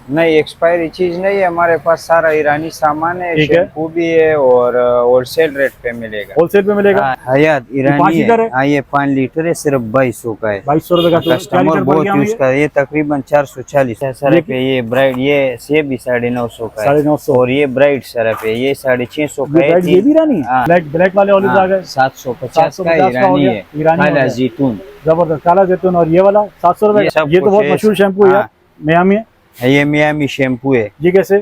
नहीं, एक्सपायरी चीज नहीं है हमारे पास, सारा ईरानी सामान है। ठीक है। शैम्पू भी है और होलसेल रेट पे मिलेगा। होलसेल पे मिलेगा। हाँ, हयात ये ईरानी 5 लीटर है। है। हाँ, ये 5 लीटर है, सिर्फ 2200 का है। 2200 रुपए का। तो क्या कस्टमर लीटर पड़ बहुत गया हमें यूज ये? कर, ये तकरीबन 440 है सरफ है। ये ब्राइड, ये भी 950 का है। 950। और ये ब्राइड सरफ है, ये 650 का ये है। ब्राइड ये भी ईरानी है? हाँ, ब्लैक ब्लैक वाले ऑलिव आ गए। 750 का 750 का हो ईरानी गया। है। ईरानी हो काला गया। जैतून, जबरदस्त। काला जैतून। और ये वाला 700 रुपए ये का। सब ये तो कुछ बहुत है। मशहूर शैम्पू है यार, हाँ, मियामी है। ये मियामी शैम्पू है। ये कैसे?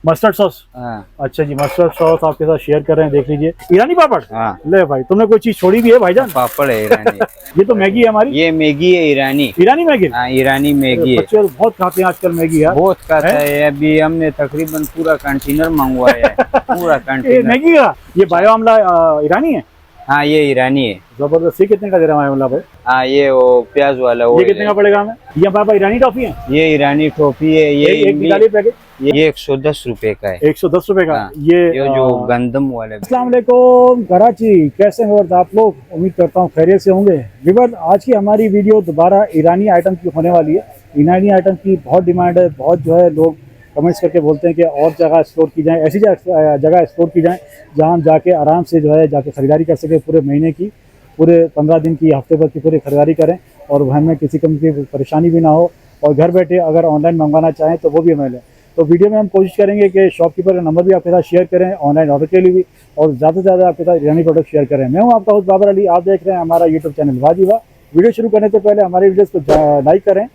Mustard sauce. हाँ अच्छा जी, मस्टर्ड सॉस आपके साथ शेयर कर रहे हैं, देख लीजिए। ईरानी पापड़। हाँ, ले भाई, तुमने कोई चीज छोड़ी भी है भाईजान? पापड़ है ईरानी। ये तो मैगी है हमारी। ये मैगी है ईरानी। ईरानी मैगी। हाँ, ईरानी मैगी है। बच्चे तो बहुत खाते हैं आजकल मैगी यार। बहुत खाता है। अभी हमने तकरीबन पूरा कंटेनर मंगवाया है। पूरा ये कंटेनर। मैगी का ये बायो आमला ईरानी है। हाँ, ये ईरानी है। जबरदस्त। ये कितने का दे रहा है आमला भाई? हाँ, ये वो प्याज वाला वो ये कितने का पड़ेगा हमें? ये पापा ईरानी टॉफी है। ये ईरानी टोपी है। ये एक निकालिए पैकेट। ये 110 रुपए का है। 110 रुपए का। हाँ, ये जो गंदम वाले। अस्सलाम वालेकुम कराची, कैसे हैं और आप लोग? उम्मीद करता हूँ खैरियत से होंगे। विवर, आज की हमारी वीडियो दोबारा ईरानी आइटम की होने वाली है। ईरानी आइटम की बहुत डिमांड है, बहुत जो है लोग कमेंट्स करके बोलते हैं कि और जगह एक्सप्लोर की जाए, ऐसी जगह एक्सप्लोर की जाए जहाँ हम जाके आराम से जो है जाके खरीदारी कर सके, पूरे महीने की, पूरे 15 दिन की, हफ्ते भर की पूरी खरीदारी करें और घर में किसी किस्म की परेशानी भी ना हो, और घर बैठे अगर ऑनलाइन मंगवाना चाहें तो वो भी हमें लें। तो वीडियो में हम कोशिश करेंगे कि शॉपकीपर का नंबर भी आपके साथ शेयर करें ऑनलाइन ऑर्डर के लिए भी, और ज़्यादा से ज़्यादा आपके साथ ईरानी प्रोडक्ट शेयर करें। मैं हूं आपका होस्ट बाबर अली, आप देख रहे हैं हमारा यूट्यूब चैनल वाजिबा। वीडियो शुरू करने से पहले हमारे वीडियोस को लाइक करें,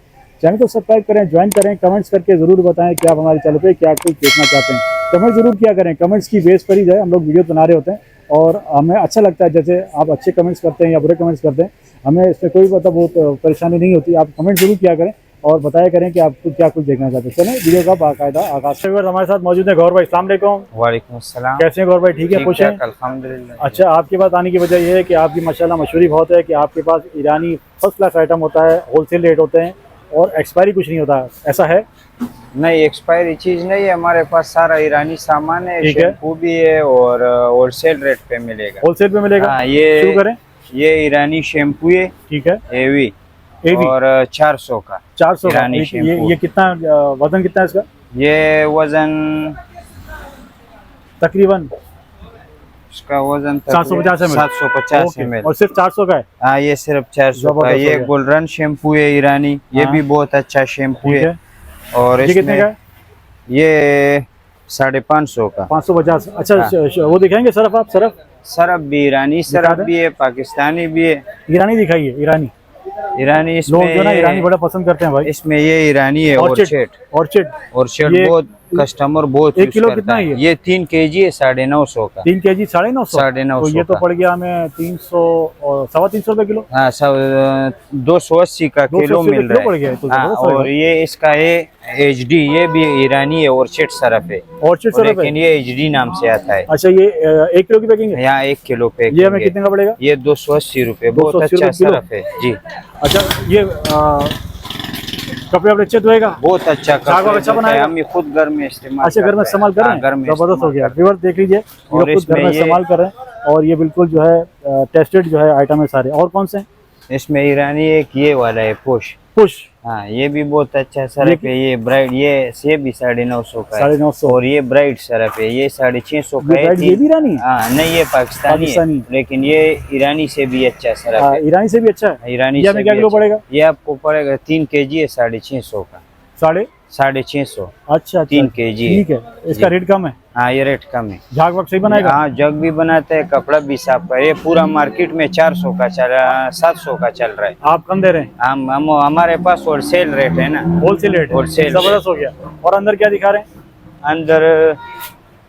चैनल को सब्सक्राइब करें, ज्वाइन करें, कमेंट्स करके ज़रूर बताएं कि आप हमारे चैनल पे क्या कुछ देखना चाहते हैं। कमेंट ज़रूर किया करें, कमेंट्स की बेस पर ही जो है हम लोग वीडियो बना रहे होते हैं, और हमें अच्छा लगता है जैसे आप अच्छे कमेंट्स करते हैं या बुरे कमेंट्स करते हैं, हमें इसमें कोई मतलब वो परेशानी नहीं होती। आप कमेंट जरूर किया करें और बताया करें कि आप क्या कुछ देखना चाहते हैं। चलें वीडियो का बाकायदा आगाज। हमारे साथ मौजूद है गौर भाई। अस्सलाम वालेकुम। वालेकुम अस्सलाम। कैसे हैं गौर भाई? ठीक है, खुश हैं? अल्हम्दुलिल्लाह। अच्छा, आपके पास आने की वजह यह है कि आपकी माशाल्लाह मशहूरी बहुत है कि आपके पास ईरानी फर्स्ट क्लास आइटम होता है, होलसेल रेट होते हैं और एक्सपायरी कुछ नहीं होता, ऐसा है? नहीं, एक्सपायरी चीज नहीं है हमारे पास, सारा ईरानी सामान है। ठीक है। शैम्पू भी है और होलसेल रेट पे मिलेगा। होलसेल पे मिलेगा। हाँ, शुरू करें। ये ईरानी शैम्पू है। ठीक है। Heavy heavy. और 400 का 400 का। ईरानी शैम्पू। ये कितना वजन कितना है इसका? ये वजन, तकरीबन इसका वजन 750 ml। 750 ओके। ml। और सिर्फ 400 का है? हाँ, ये सिर्फ 400 का। जबरदस्त हो ये गया। गोल्डन शैम्पू है ईरानी, ये हाँ। भी बहुत अच्छा शैम्पू ठीक है। है। और ये कितने इसमें का है? ये 550 का। 550। अच्छा, हाँ। वो दिखाएंगे सरफ? आप सरफ सरफ भी ईरानी सरफ भी है, पाकिस्तानी भी है। ईरानी दिखाइए। ईरानी ईरानी लोग जो ना ईरानी इसमें, बड़ा पसंद करते हैं भाई। इसमें ये ईरानी है। ऑर्चिड। ऑर्चिड। ऑर्चिड ये बहुत कस्टमर बहुत 1 यूज किलो करता कितना है है। ये? ये 3 kg है, 950 का। 3 kg 950। 950 तो ये तो का। पड़ गया हमें 300 और 350 रुपए किलो। हाँ, सब 280 का 280 किलो रुपए मिल किलो रहा पड़ है। गया है, तो हाँ, जबरदस्त और ये इसका है HD, ये भी ईरानी है, ऑर्चिड सरफ है। ऑर्चिड सरफ है। लेकिन ये HD नाम से आता है। अच्छा, ये 1 किलो की पैकिंग है? यहाँ 1 किलो पे ये हमें कितने का पड़ेगा? ये 280 रुपए। बहुत 280 अच्छा रुपए किलो। सरफ है जी। अच्छा, ये कपड़े अच्छे धोएगा? बहुत अच्छा साग वाग कपड़े अच्छा धोता है, बनाएगा? हम ये खुद घर में इस्तेमाल अच्छा, घर में करते हैं। इस्तेमाल कर रहे हाँ, हैं? घर में जबरदस्त हो इस्तेमाल गया। करते हैं। व्यूअर देख लीजिए, ये और लोग खुद घर में इसमें इस्तेमाल कर रहे हैं, और ये बिल्कुल जो है टेस्टेड जो है आइटम है सारे। और कौन से हैं? इसमें ईरानी एक ये वाला है, पुश। पुश। हाँ, ये भी बहुत अच्छा सरफ है। ये ब्राइड, ये भी 950 का है। 950। और ये ब्राइड सरफ है, ये 650 का है। ब्राइड ये भी ईरानी है? हाँ, नहीं, ये पाकिस्तानी है, लेकिन ये ईरानी से भी अच्छा सरफ है। ईरानी से भी अच्छा है। ईरानी ये से हमें क्या भी किलो अच्छा। पड़ेगा? ये आपको पड़ेगा 3 kg है, 650 का। 650। अच्छा, 3 kg। ठीक है। इसका रेट कम है? हाँ, ये रेट कम है। झाग वाग सही बनाएगा? हाँ, जग भी बनाते हैं, कपड़ा भी साफ कर। ये पूरा मार्केट में 400 का चल रहा, 700 का चल रहा है। आप कम दे रहे हैं? हम हमारे पास होलसेल रेट है ना। Wholesale rate? होलसेल। जबरदस्त हो गया। और अंदर क्या दिखा रहे हैं? अंदर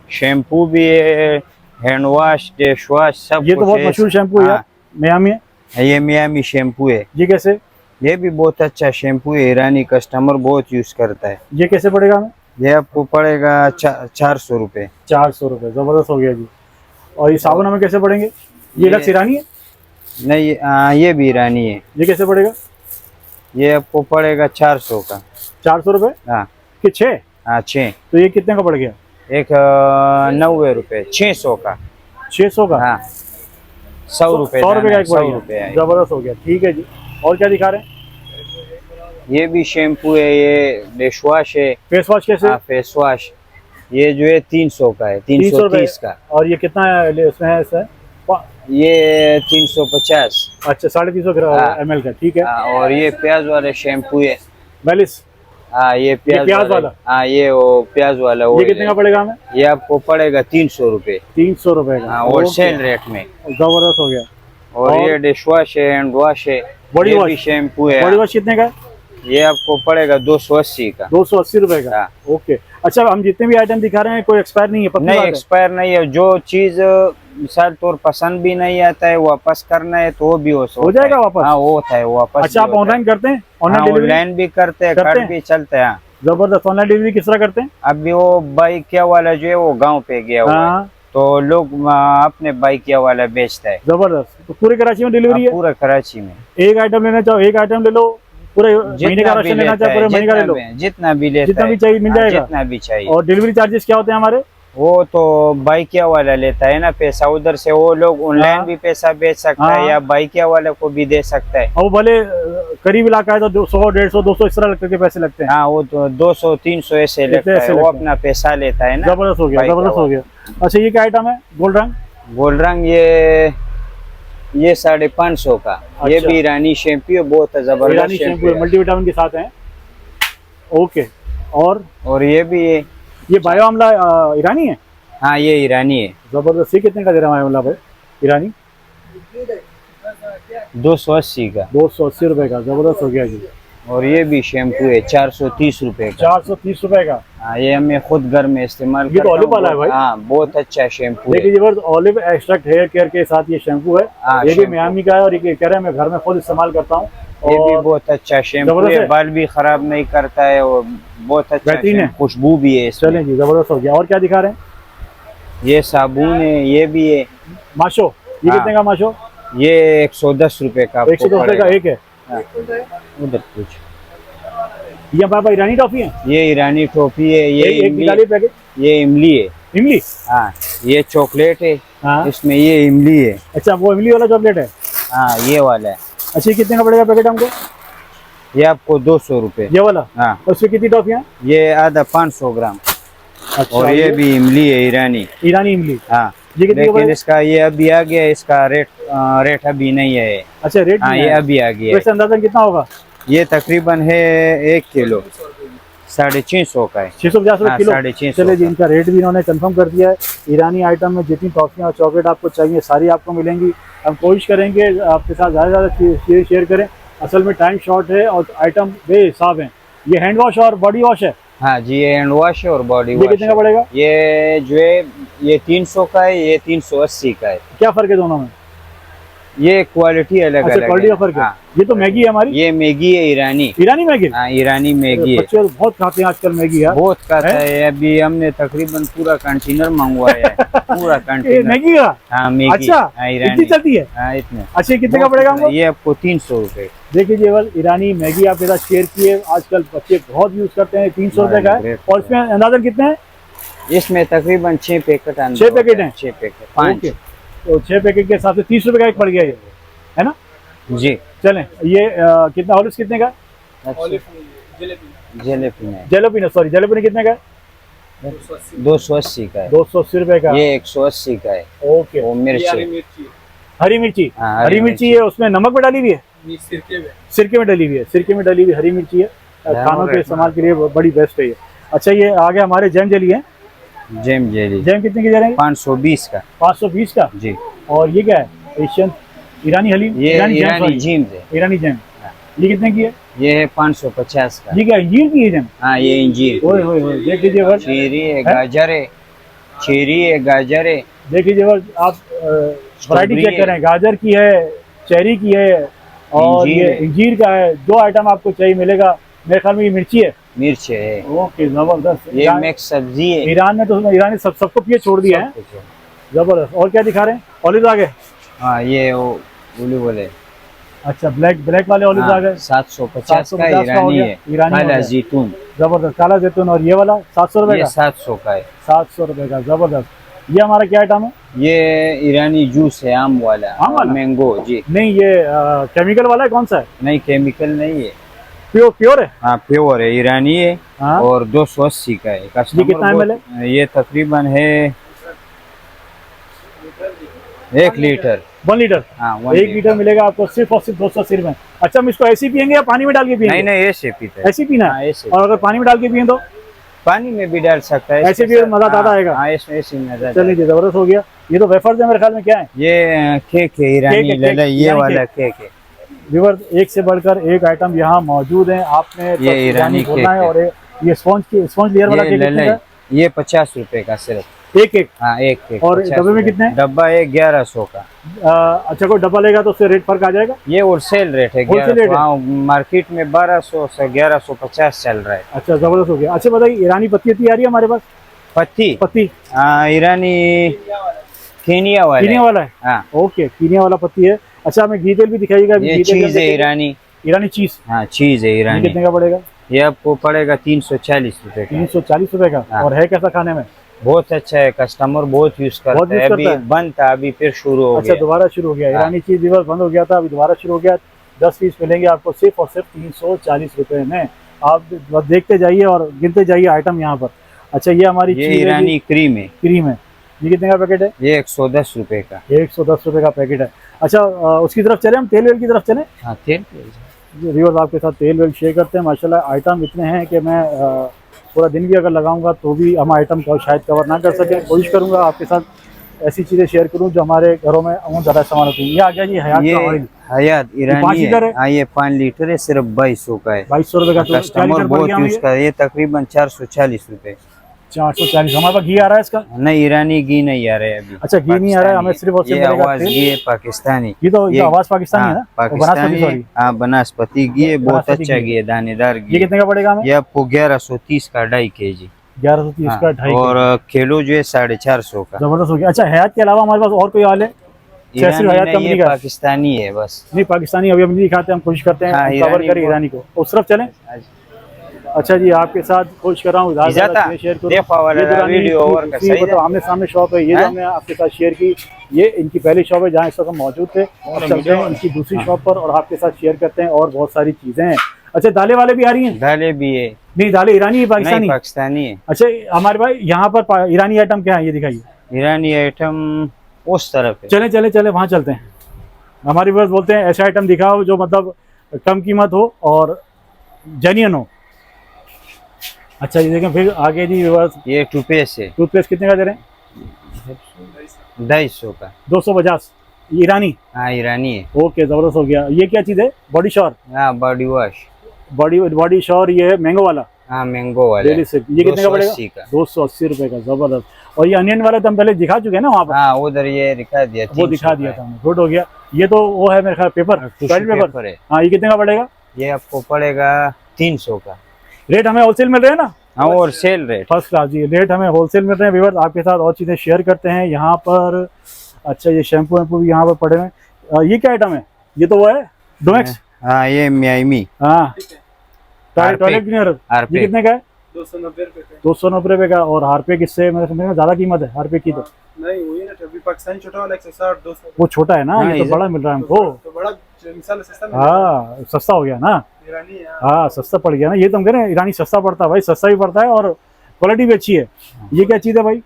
शैम्पू भी है, हैंड वॉश, डिश वॉश, सब ये तो कुछ बहुत है। मशहूर शैम्पू है यार, मियामी है। ये मियामी शैम्पू है। ये कैसे? ये भी बहुत अच्छा शैम्पू है, ईरानी कस्टमर बहुत यूज करता है। ये कैसे पड़ेगा हमें? ये आपको पड़ेगा 400 रुपए। 400 रुपये। जबरदस्त हो गया जी। और ये साबुन हमें कैसे पड़ेंगे? ये लक्स ईरानी है? नहीं, ये भी ईरानी है। ये कैसे पड़ेगा? ये आपको पड़ेगा 400 का। 400 रुपये हाँ कि 6? हाँ, 6। तो ये कितने का पड़ गया? एक 90 रुपए। 600 का। 600 का? हाँ, 100 रुपए। 100 रुपये का एक 100 पड़ गया। रुपए है। जबरदस्त हो गया। ठीक है जी। और क्या दिखा रहे हैं? ये भी शैम्पू है, ये फेस वॉश है। फेस वॉश कैसे? हाँ, फेस वॉश ये जो है 300 का है, 330 का। और ये कितना है उसमें है सर? ये 350। अच्छा, 350 हाँ। ml का, ठीक है। हाँ, और ये प्याज वाले शैम्पू है। मेलिस, हाँ, ये प्याज वाला। हाँ, ये वो प्याज वाला ये oil कितने का है। पड़ेगा हमें? ये आपको पड़ेगा 300 रुपए। 300 रुपए का। हाँ, और सेल रेट में। जबरदस्त हो गया। और ये डिश वॉश है, हैंड वॉश है, बॉडी ये वॉश? भी शैम्पू है। बॉडी वॉश कितने का है? ये आपको पड़ेगा 280 का। 280 रुपए का। हाँ। ओके। अच्छा, हम जितने भी आइटम दिखा रहे हैं कोई एक्सपायर नहीं है? पक्की नहीं, बात है? एक्सपायर नहीं है। जो चीज मिसाल तौर पसंद भी नहीं आता है, वापस करना है तो वो भी हो जाएगा वापस? हाँ, वो होता है वापस। अच्छा, आप ऑनलाइन करते हैं? ऑनलाइन डिलीवरी ऑनलाइन भी करते हैं, करते कार्ड हैं? भी चलते हैं। हाँ। जबरदस्त। ऑनलाइन डिलीवरी किस तरह करते हैं? अभी वो बाइकिया वाला जो है वो गांव पे गया हुआ है, हाँ, तो लोग अपने बाइकिया वाला बेचता है। जबरदस्त। तो पूरे कराची में डिलीवरी है? पूरा कराची में। एक आइटम लेना चाहो, एक आइटम ले लो, पूरे महीने का राशन लेना चाहो पूरे महीने का ले लो, जितना भी लेता जितना है, भी चाहिए मिल हाँ, जाएगा। जितना भी चाहिए। और डिलीवरी चार्जेस क्या होते हैं हमारे? वो तो बाइकिया वाला लेता है ना पैसा, उधर से वो लोग ऑनलाइन हाँ। भी पैसा बेच सकता हाँ। है या बाइकिया वाले को भी दे सकता है। और वो भले करीब इलाका है तो 100, 150, 200 इस तरह करके पैसे लगते हैं। हाँ, वो तो 200 300 ऐसे लगता ऐसे है, वो लगता है। अपना पैसा लेता है ना। जबरदस्त हो गया, बाइकिया जबरदस्त हो वाला। गया। अच्छा, ये क्या आइटम है? गोल्ड रंग? गोल्ड रंग ये 550 का। ये अच्छा। भी ईरानी शैम्पू है, बहुत जबरदस्त ईरानी शैम्पू शैम्पू है। मल्टीविटामिन के साथ है। ओके। और ये भी है। ये बायो आमला ईरानी है? हाँ, ये ईरानी है। जबरदस्त। ये कितने का दे रहा है बायो आमला भाई ईरानी? 280 का। 280 रुपए का। जबरदस्त हो गया जी। और ये भी शैम्पू है 430 रुपए का। 430 रुपए का। हाँ, ये हमें खुद घर में इस्तेमाल ये तो करता ऑलिव हूँ। वाला है भाई? हाँ, बहुत अच्छा शैम्पू है। देखिए जी, ऑलिव एक्सट्रैक्ट हेयर केयर के साथ ये शैम्पू है। हाँ, ये भी शैम्पू। मियामी का है और ये कह रहे हैं मैं घर में खुद इस्तेमाल करता हूँ। ये भी और बहुत अच्छा शैम्पू जबरदस्त है, है। बाल भी खराब नहीं करता है और बहुत अच्छा बेहतरीन है। शैम्पू, खुशबू भी है इसमें। चलें जी, जबरदस्त हो गया। और क्या दिखा रहे हैं? ये साबुन है, ये भी है। माशो, ये हाँ। कितने का माशो? ये 110 रुपए का। 110 रुपए का एक है। हाँ। उधर कुछ ये पापा ईरानी टॉफी है? ये ईरानी टॉफी है, ये एक इमली, निकालिए पैकेट। ये इमली है। इमली? हाँ, ये चॉकलेट है। हाँ। इसमें ये इमली है। अच्छा, वो इमली वाला चॉकलेट है? हाँ, ये वाला है। अच्छा, ये कितने का पड़ेगा पैकेट हमको? ये आपको 200 रुपए। ये वाला? हाँ, और उसमें कितनी टॉफियाँ? ये आधा 500 ग्राम। अच्छा, और ये भी इमली है ईरानी। ईरानी इमली। हाँ, ये कितने का लेकिन पड़ेगा? इसका ये अभी आ गया, इसका रेट अभी नहीं है। अच्छा, रेट हाँ, नहीं ये है। अभी आ गया वैसे अंदाजन कितना होगा? है। ये तकरीबन है 1 किलो 650 का है। 650 रुपए हाँ, किलो। 650 चले जी, इनका रेट भी इन्होंने कंफर्म कर दिया है। ईरानी आइटम में जितनी टॉफियाँ और चॉकलेट आपको चाहिए सारी आपको मिलेंगी। हम कोशिश करेंगे आपके साथ ज़्यादा से ज़्यादा शेयर करें। असल में टाइम शॉर्ट है और आइटम बेहिसाब हैं। ये हैंड वॉश और बॉडी वॉश है? हाँ जी, ये हैंड वॉश है और बॉडी ये वॉश कितने का है। पड़ेगा? ये जो है ये 300 का है, ये 380 का है। क्या फ़र्क है दोनों में? ये क्वालिटी अलग अच्छा, अलग क्वालिटी का है। फ़र्क है। हाँ, ये तो मैगी है हमारी? ये मैगी है ईरानी। ईरानी मैगी? हाँ, ईरानी मैगी है। बच्चे बहुत खाते हैं आजकल मैगी यार। बहुत खाता है। अभी हमने तकरीबन पूरा कंटेनर मंगवाया है। पूरा ये कंटेनर। मैगी का? हाँ, मैगी। अच्छा, हाँ, इतनी ईरानी। चलती है? हाँ, इतने। अच्छा, ये कितने का बहुत पड़ेगा इतना। हमको? ये आपको 300 रुपए। देखिए केवल ईरानी मैगी आपके साथ शेयर किए, आजकल बच्चे बहुत यूज करते हैं। 300 रुपए का है। और इसमें अंदाजन कितने हैं? इसमें तकरीबन 6 पैकेट आते 6 पैकेट हैं? 6 पैकेट 5। ओके, तो 6 पैकेट के हिसाब से 30 रुपए का एक पड़ गया ये, है ना? जी। चलें, ये कितना ऑलिव्स कितने का? जलेबी है जलेबिनो, सॉरी जलेबिनो कितने का है? 280 का है। 280 रुपए का। ये 180 का है। ओके। वो मिर्च है। हरी मिर्ची? हाँ, हरी मिर्ची है, उसमें नमक में डाली हुई है? सिरके में डली हुई है। सिरके में डली हुई हरी मिर्ची है, खानों के इस्तेमाल के लिए बड़ी बेस्ट है ये। अच्छा, ये आगे हमारे जैम जेली है। जैम जेली जैम कितने की दे रहे हैं? 520 का। 520 का। जी। और ये क्या है? एशियन ईरानी हलीम? ये जैम, ईरानी sorry। जीम है। ईरानी जैम। हाँ। ये कितने की है? ये है 550 का। ये क्या इंजीर की है जैम? हाँ, ये इंजीर। ओए होए होए, देख लीजिए वर्ड, चेरी है, गाजर है। चेरी है, गाजर है। देख लीजिए वर्ड, आप वैरायटी स्ट्रॉबेरी चेक है। करें। गाजर की है, चेरी की है और इंजीर ये है। इंजीर का है। जो आइटम आपको चाहिए मिलेगा। मेरे ख्याल में ये मिर्ची है। मिर्च है। ओके, जबरदस्त। ये मिक्स सब्जी है। ईरान में तो ईरानी सबको पिए छोड़ दिया है। सब कुछ है। जबरदस्त। और क्या दिखा रहे हैं? ऑलिव आ गए? हाँ, ये वो ओलिव ऑयल है। अच्छा, ब्लैक वाले ऑलिव आ गए। 750 का 750 का हो ईरानी गया। है। ईरानी हो काला गया। जैतून। जबरदस्त, काला जैतून। और ये वाला 700 रुपए ये का? 700 का है। 700 रुपए का। जबरदस्त। ये हमारा क्या आइटम है? ये ईरानी जूस है, आम वाला। आम वाला? मैंगो। जी। नहीं, ये केमिकल वाला है? कौन सा है? नहीं, केमिकल नहीं है। प्योर है। हाँ प्योर है, ईरानी है। हाँ। और 280 का है। ये कितना ml है? ये तकरीबन है 1 लीटर। 1 लीटर। हाँ 1 लीटर मिलेगा आपको सिर्फ और सिर्फ 280 में। अच्छा, हम इसको ऐसे ही पियेंगे या पानी में डाल के पियेंगे? नहीं नहीं, ऐसे पीते हैं। ऐसे ही पीना हाँ, है। ऐसे। और अगर पानी में डाल के पिए तो पानी में भी डाल सकता है, ऐसे भी मजा ज्यादा आएगा। हाँ इसमें ऐसे मजा। चलिए जी, जबरदस्त हो गया। ये तो वेफर्स है मेरे ख्याल में, क्या है? ये केक है, ईरानी केक है, ले ले, ये ईरानी वाला केक है। व्यूअर्स, एक से बढ़कर एक आइटम यहाँ मौजूद है। आपने ये ईरानी बोलना है। केक और ये स्पॉन्ज लेयर वाला ये केक ले कितने ले, का है? ये 50 रुपए का सिर्फ। एक केक। हाँ एक केक। और 50 डब्बे में रुपए। कितने? डब्बा है 1100 का। अच्छा, कोई डब्बा लेगा तो उससे रेट फर्क आ जाएगा? ये होलसेल रेट है। होलसेल रेट है? हाँ, मार्केट में 1200 से 1150 चल रहा है। अच्छा, जबरदस्त हो गया। अच्छा बताइए, ईरानी पत्ती आ रही है हमारे पास? पत्ती हाँ ईरानी कीनिया वाला कीनिया वाला है। हाँ। ओके, कीनिया वाला पत्ती है। अच्छा, हमें घी तेल भी दिखाइएगा। ये घी तेल चीज है ईरानी। ईरानी चीज। हाँ चीज है ये ईरानी। कितने का पड़ेगा? ये आपको पड़ेगा 340 रुपए का। 340 रुपए का। हाँ। और है कैसा खाने में? बहुत अच्छा है, कस्टमर बहुत यूज बहुत करता है। यूज अभी करता है? बंद था, अभी फिर शुरू हो अच्छा, गया। दोबारा शुरू हो गया। हाँ। ईरानी चीज दिवस बंद हो गया था, अभी दोबारा शुरू हो गया। 10 पीस मिलेंगे आपको सिर्फ और सिर्फ 340 रुपए में। आप बस देखते जाइए और गिनते जाइए आइटम यहाँ पर। अच्छा, ये हमारी ये चीज है ईरानी क्रीम है। क्रीम है। ये कितने का पैकेट है? ये 110 रुपए का। 110 रुपए का पैकेट है। अच्छा, उसकी तरफ चले, हम तेल वेल की तरफ चले। हाँ तेल। व्यूअर्स, आपके साथ तेल वेल शेयर करते हैं। माशाल्लाह आइटम इतने हैं कि मैं पूरा दिन भी अगर लगाऊंगा तो भी हम आइटम को शायद कवर ना कर सकें। कोशिश करूंगा आपके साथ ऐसी चीज़ें शेयर करूं जो हमारे घरों में अमूमन ज़्यादा इस्तेमाल होती है। ये आ गया जी हयात ये का ऑयल। हयात 5 ईरानी लीटर है? है। हाँ ये 5 लीटर है, सिर्फ 2200 का है। 2200 रुपए का। तो क्या कस्टमर लीटर पड़ बहुत गया यूज हमें? कर, ये तकरीबन 440 रुपए। 440। हमारे पास घी आ रहा है इसका? नहीं ईरानी घी नहीं आ रहा है अभी। अच्छा, घी नहीं आ रहा है, हमें सिर्फ और सिर्फ ये मिलेगा आवाज तेल। घी है पाकिस्तानी। ये तो आवाज पाकिस्तानी है हाँ, ना? बनास्पति, पाकिस्तानी। सॉरी। हाँ बनास्पति घी है, बहुत बनास्पति अच्छा घी। घी है, दानेदार घी। ये कितने का पड़ेगा हमें? ये आपको 1130 का 2.5 kg। 1130 का 2.5 और किलो जो है 450 का। जबरदस्त हो गया। अच्छा, हयात के अलावा हमारे पास और कोई ऑयल है? ईरानी हयात नहीं, कंपनी ये का? पाकिस्तानी है बस। नहीं, पाकिस्तानी अभी हम नहीं दिखाते, हम कोशिश करते हैं हाँ, कवर ईरानी करें को- ईरानी को। उस तरफ चलें। अच्छा जी, आपके साथ कोशिश कर रहा हूँ ज़्यादा से ज़्यादा चीज़ें शेयर करूँ। देखो वाला ये दुरानी वीडियो की और का दूसरी सही मतलब आमने सामने शॉप है। ये जो हैं? हमने आपके साथ शेयर की, ये इनकी पहली शॉप है जहाँ इस वक्त हम मौजूद थे। अब चलते हैं इनकी दूसरी शॉप पर और आपके साथ शेयर करते हैं और बहुत सारी चीज़ें हैं। अच्छा, दालें वाले भी आ रही हैं? दालें भी है। नहीं, दालें ईरानी है पाकिस्तानी? नहीं पाकिस्तानी है। अच्छा, हमारे भाई यहाँ पर ईरानी आइटम क्या है ये दिखाइए। ईरानी आइटम उस तरफ है। चले चले चले वहाँ चलते हैं। हमारी बस बोलते हैं ऐसे आइटम दिखाओ जो मतलब कम कीमत हो और जेन्युइन हो। अच्छा जी, देखें फिर आगे जी बस। ये टूथपेस्ट है, टूथपेस्ट कितने का दे रहे हैं? 250 का। 250 ईरानी। हाँ ईरानी है। ओके, जबरदस्त हो गया। ये क्या चीज़ है? Body sure. हाँ बॉडी वॉश। बॉडी शॉर, ये है मैंगो वाला हाँ मैंगो वाला डेली सिर्फ। ये कितने का पड़ेगा? 280 का। 280 रुपए का। जबरदस्त। और ये अनियन वाला तो हम पहले दिखा चुके हैं ना वहाँ पर। हाँ उधर ये दिखा दिया, वो दिखा दिया था हमने। गुड हो गया। ये तो वो है मेरे ख्याल पेपर, टॉयलेट पेपर है। हाँ, ये कितने का पड़ेगा? ये आपको पड़ेगा 300 का। रेट हमें होलसेल मिल रहे हैं ना? हाँ और सेल रेट। फर्स्ट क्लास जी, रेट हमें होलसेल मिल रहे हैं। व्यूअर्स, आपके साथ और चीज़ें शेयर करते हैं यहाँ पर। अच्छा, ये शैम्पू वैम्पू भी यहाँ पर पड़े हैं। ये क्या आइटम है? ये तो वो है डोमेक्स। हाँ ये मियामी। हाँ, टॉयलेट क्लीनर। ये हार्पिक। कितने का है? 290 रुपए का। 290 रुपए का। और हार्पिक इससे मेरे समझ में ज़्यादा कीमत है हार्पिक की तो। नहीं वही ना, अभी पाकिस्तानी छोटा वाला 160 200। वो छोटा है ना, हाँ, ये तो इधर- बड़ा मिल रहा है हमको। तो बड़ा मिसाल सस्ता मिल रहा हाँ, सस्ता हो गया ना। है। ईरानी है। हाँ, सस्ता पड़ गया ना। ये तो हम कह रहे हैं ईरानी सस्ता पड़ता है भाई, सस्ता भी पड़ता है और क्वालिटी भी अच्छी है। ये क्या चीज़ है भाई?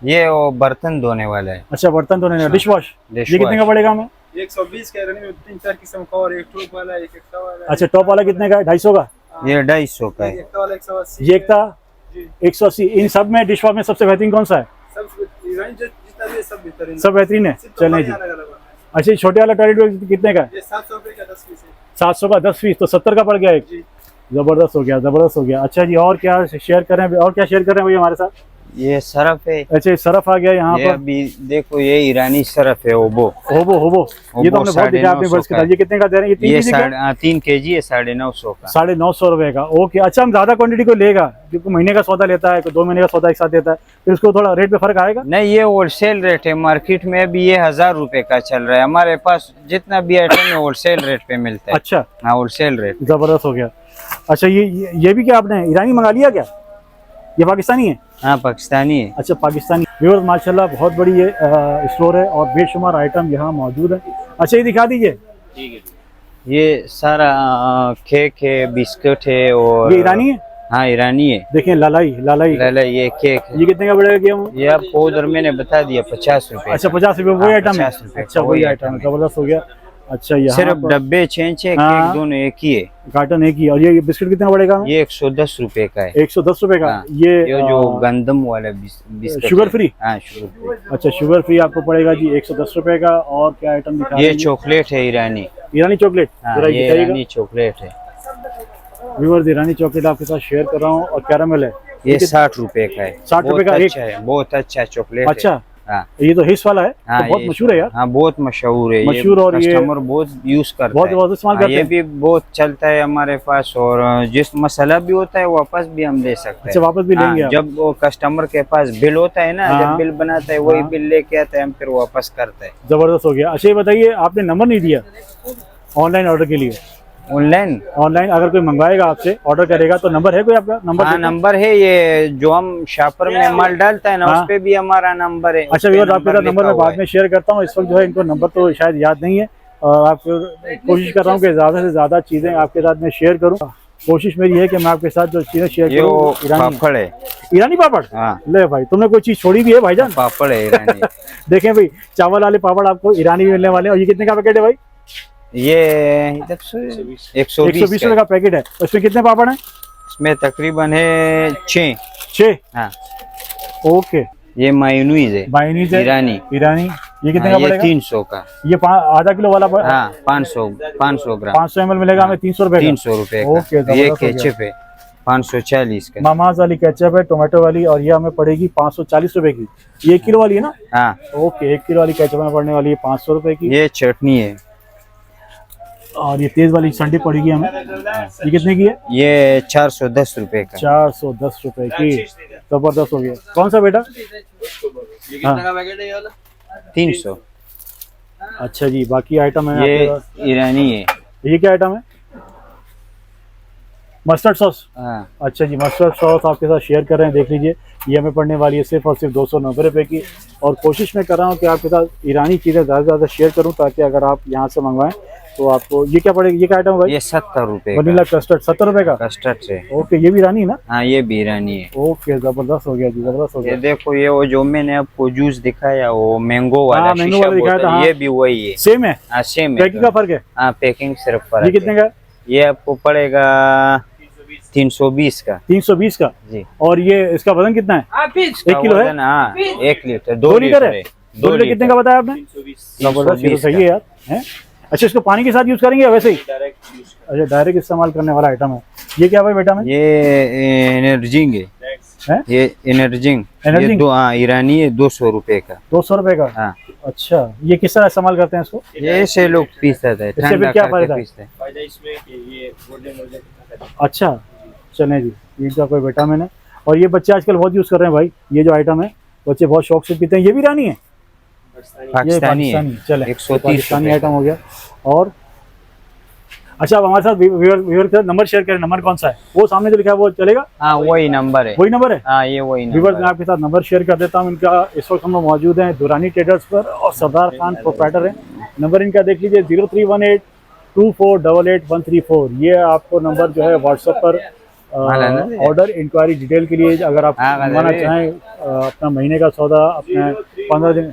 ये वो बर्तन धोने वाला है। अच्छा, बर्तन धोने, डिश वॉश। ये कितने का पड़ेगा हमें? 120 का ईरानी में 3-4 किस्म का, और एक टॉप वाला, एक एक्स्ट्रा वाला। अच्छा, टॉप वाला कितने का है? 250 का। ये 250 का है। एक्स्ट्रा वाला 180। ये एक था जी। 180। इन सब में डिश वॉश में सबसे बेहतरीन कौन सा है? सब ईरानी जितना भी है सब बेहतरीन। सब बेहतरीन है। सिर्फ चलें कंपनी जी। अलग-अलग है। अच्छा, ये छोटे वाला टॉयलेट बैग कितने का है? ये 700 रुपए का 10 पीस है। 700 का 10 पीस, तो 70 का पड़ गया एक। जी। जबरदस्त हो गया, जबरदस्त हो गया। अच्छा जी, और क्या शेयर कर रहे हैं? और क्या शेयर कर रहे हैं भाई हमारे साथ? ये सरफ है। अच्छा, ये सरफ आ गया यहाँ ये पर। अभी देखो, ये ईरानी सरफ है ओबो। होबो होबो, ये तो हमने बहुत दिखा अपने बर्ड्स के साथ। ये कितने का दे रहे हैं? ये 3 kg है, 950 का। 950 रुपए का। ओके। अच्छा, हम ज्यादा क्वांटिटी को लेगा क्योंकि महीने का सौदा लेता है, कोई 2 महीने का सौदा एक साथ देता है, फिर उसको थोड़ा रेट में फर्क आएगा? नहीं ये होलसेल रेट है। मार्केट में अभी ये 1000 रुपए का चल रहा है। हमारे पास जितना भी आइटम है होलसेल रेट पे मिलता है। अच्छा, हाँ होलसेल रेट। जबरदस्त हो गया। अच्छा, ये भी क्या आपने ईरानी मंगा लिया क्या? ये पाकिस्तानी है? हाँ पाकिस्तानी है। अच्छा, पाकिस्तानी। व्यूअर्स, माशाल्लाह बहुत बड़ी ये स्टोर है और बेशुमार आइटम यहाँ मौजूद है। अच्छा, ये दिखा दीजिए। ये सारा केक है, बिस्किट है और ये ईरानी है, हाँ ईरानी है। देखें लालाई लालाई, लाला ये केक है। ये कितने का पड़ेगा गेहूँ? ये आपको उधर मैंने बता दिया 50 रुपए। अच्छा 50 रुपये वही हाँ, आइटम है। 50 रुपए अच्छा का वही वही आइटम है, आइटम है। जबरदस्त हो गया। अच्छा यहाँ सिर्फ पर डब्बे चेंज है, हाँ। केक दोनों एक ही है। कार्टन एक ही। और ये बिस्किट कितना पड़ेगा हमें? ये 110 रुपए का है। 110 रुपए का। हाँ, ये जो गंदम वाला बिस्किट शुगर है। फ्री? हाँ शुगर फ्री। अच्छा शुगर फ्री आपको पड़ेगा जी 110 रुपए का। और क्या आइटम दिखा रहे ये हैं? चॉकलेट है ईरानी। ईरानी चॉकलेट। हाँ जरा ये दिखाइएगा। ईरानी चॉकलेट है। व्यूअर्स ईरानी चॉकलेट आपके साथ शेयर कर रहा हूँ। और कैरामल है, ये 60 रुपए का है। 60 रुपए का बहुत एक? अच्छा है, बहुत अच्छा चॉकलेट है। अच्छा हाँ ये तो हिस्स वाला है, हाँ, तो बहुत ये मशहूर है यार। हाँ बहुत मशहूर है। मशहूर। और ये कस्टमर बहुत यूज करता बहुत है। बहुत इस्तेमाल हाँ, करते ये हैं। भी बहुत चलता है हमारे पास। और जिस मसाला भी होता है वापस भी हम ले सकते अच्छा हैं। वापस भी लेंगे हाँ, आप? जब वो कस्टमर के पास बिल होता है ना, हाँ। जब बिल बनाता है वही हाँ। बिल लेके आता है, हम फिर वापस करते हैं। जबरदस्त हो गया। अच्छा ये बताइए, आपने नंबर नहीं दिया ऑनलाइन ऑर्डर के लिए? ऑनलाइन ऑनलाइन अगर कोई मंगवाएगा आपसे, ऑर्डर करेगा, तो नंबर है कोई आपका? नंबर हाँ देते हैं? नंबर है। ये जो हम शॉपर में माल डालता है ना, हाँ। उस पे भी हमारा नंबर है। अच्छा उस पे व्यूअर्स आपके साथ नंबर लिखा मैं हुआ बाद में शेयर करता हूँ। इस वक्त जो है इनको नंबर तो शायद याद नहीं है। और आपको कोशिश कर रहा हूँ कि ज़्यादा से ज़्यादा चीज़ें आपके साथ मैं शेयर करूँ। कोशिश मेरी है कि मैं आपके साथ जो चीज़ें शेयर है। ये वो करूँ ईरानी पापड़ है। ईरानी पापड़। हाँ ले भाई तुमने कोई चीज़ छोड़ी भी है भाईजान? पापड़ है ईरानी। देखें भाई, चावल वाले पापड़ आपको ईरानी भी मिलने वाले हैं। और ये कितने का पैकेट है भाई? ये 120 120 रुपए का पैकेट है। इसमें कितने पापड़ हैं? इसमें तकरीबन है 6। 6। हाँ ओके। ये मायोनीज है मायोनीज है ईरानी। ईरानी। ये कितने हाँ, का ये पड़ेगा? 300 का। ये आधा किलो वाला हाँ 500 ग्राम। 500 ml मिलेगा हमें 300 रुपए का। 300 रुपए ओके, का। ये जबरदस्त हो गया। केचप है 540 का। मामाज वाली केचप है, टोमेटो वाली, और ये हमें पड़ेगी 540 रुपए की। ये 1 किलो वाली है ना? हाँ ओके 1 किलो वाली केचप में पड़ने वाली है 500 रुपए की। ये चटनी है। और ये तेज वाली संडे पड़ेगी हमें, ये कितने की है? ये 410 रुपए का। 410 रुपए की। जबरदस्त हो गया। कौन सा बेटा? हाँ 300। अच्छा जी, बाकी आइटम है ये आपके पास? ईरानी है। ये क्या आइटम है? Mustard sauce. हाँ अच्छा जी, मस्टर्ड सॉस आपके साथ शेयर कर रहे हैं, देख लीजिए। ये हमें पड़ने वाली है सिर्फ और सिर्फ 290 रुपए की। और कोशिश मैं कर रहा हूँ कि आपके साथ ईरानी चीज़ें ज़्यादा से ज़्यादा शेयर करूँ, ताकि अगर आप यहाँ से मंगवाएं तो आपको ये क्या पड़ेगा? ये क्या आइटम है भाई? ये 70 रुपए वनीला कस्टर्ड 70 रुपए का। कस्टर्ड है। ओके, ये भी ईरानी है ना? हाँ ये भी ईरानी है। ओके जबरदस्त हो गया जी, जबरदस्त हो ये गया। देखो, ये वो जो मैंने आपको जूस दिखाया, वो मैंगो वाला हाँ, मैंगो शीशा वाला दिखाया बोतल, था, हाँ। ये भी वही है। सेम है? हाँ सेम है। पैकिंग का फर्क है? हाँ पैकिंग सिर्फ फर्क ये कितने है। का है? ये आपको पड़ेगा 320 का 320 का। जी। और ये इसका वजन कितना है? 1 किलो है? हाँ 1 लीटर 2 लीटर है? 2 लीटर कितने का बताया आपने? 320 जबरदस्त, ये तो सही है यार। हैं? अच्छा, इसको पानी के साथ यूज करेंगे या वैसे ही? अच्छा, डायरेक्ट इस्तेमाल करने वाला आइटम है। ये क्या भाई बेटा में? ये एनर्जिंग है। हैं? ये एनर्जिंग। एनर्जिंग? ये दो हाँ ईरानी है, 200 रुपए का। 200 रुपए का। हाँ अच्छा, ये किस तरह इस्तेमाल करते हैं इसको? ये ऐसे लोग पीते हैं, इससे ठंडा फिर क्या करके फायदा है? पीते हैं। अच्छा चलें जी, इनका कोई विटामिन है। और ये बच्चे आजकल बहुत यूज कर रहे हैं भाई, ये जो आइटम है बच्चे बहुत शौक से पीते हैं। ये भी ईरानी है? ये पाकिस्तानी है। चले 130 पाकिस्तानी रुपए आइटम हो गया। और अच्छा, आप हमारे साथ व्यूअर के साथ नंबर शेयर करें। नंबर कौन सा है? वो सामने जो लिखा है वो चलेगा? हाँ वही नंबर है। वही नंबर है? हाँ ये वही व्यूअर्स, नंबर मैं आपके साथ नंबर शेयर कर देता हूँ इनका। इस वक्त हम लोग मौजूद हैं दुरानी ट्रेडर्स पर, और सरदार खान प्रोप्राइटर हैं। नंबर इनका देख लीजिए 031824883134। ये आपको नंबर जो है व्हाट्सएप पर ऑर्डर इंक्वायरी डिटेल के लिए, अगर आप हाँ, मंगवाना चाहें अपना महीने का सौदा, अपने 15 दिन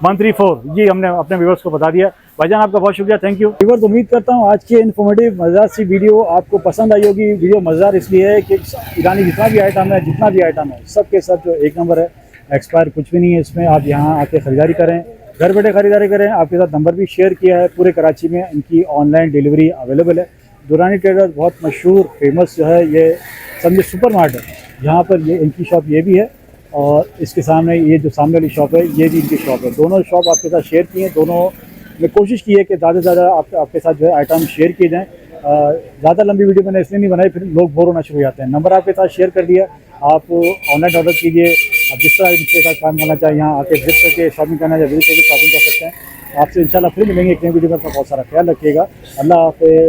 134, जी हमने अपने व्यूअर्स को बता दिया। भाईजान आपका बहुत शुक्रिया, थैंक यू। व्यूअर्स, उम्मीद करता हूँ आज की इन्फॉर्मेटिव मज़ेदार सी वीडियो आपको पसंद आई होगी। वीडियो मज़ेदार इसलिए है कि ईरानी जितना भी आइटम है सब के सब जो एक नंबर है। एक्सपायर कुछ भी नहीं है इसमें। आप यहाँ आके ख़रीदारी करें, घर बैठे ख़रीदारी करें। आपके साथ नंबर भी शेयर किया है। पूरे कराची में इनकी ऑनलाइन डिलीवरी अवेलेबल है। दुरानी ट्रेडर्स बहुत मशहूर फेमस जो है, ये समझे सुपर मार्ट है। यहाँ पर ये इनकी शॉप ये भी है, और इसके सामने ये जो सामने वाली शॉप है ये भी इनकी शॉप है। दोनों शॉप आपके साथ शेयर की हैं। दोनों में कोशिश की है कि ज़्यादा से ज़्यादा आपके साथ जो है आइटम शेयर किए जाएँ। ज़्यादा लंबी वीडियो मैंने इसलिए नहीं बनाई, फिर लोग बोर होना शुरू हो जाते हैं। नंबर आपके साथ शेयर कर दिया। आप ऑनलाइन ऑर्डर कीजिए। आप जिस तरह इनके साथ काम करना चाहिए, यहाँ आके विजिट करके शॉपिंग करना चाहिए, विजिट करके शॉपिंग कर सकते हैं। आपसे इंशाल्लाह फिर मिलेंगे एक नई वीडियो में। अपना बहुत सारा ख्याल रखिएगा। अल्लाह हाफ़िज़।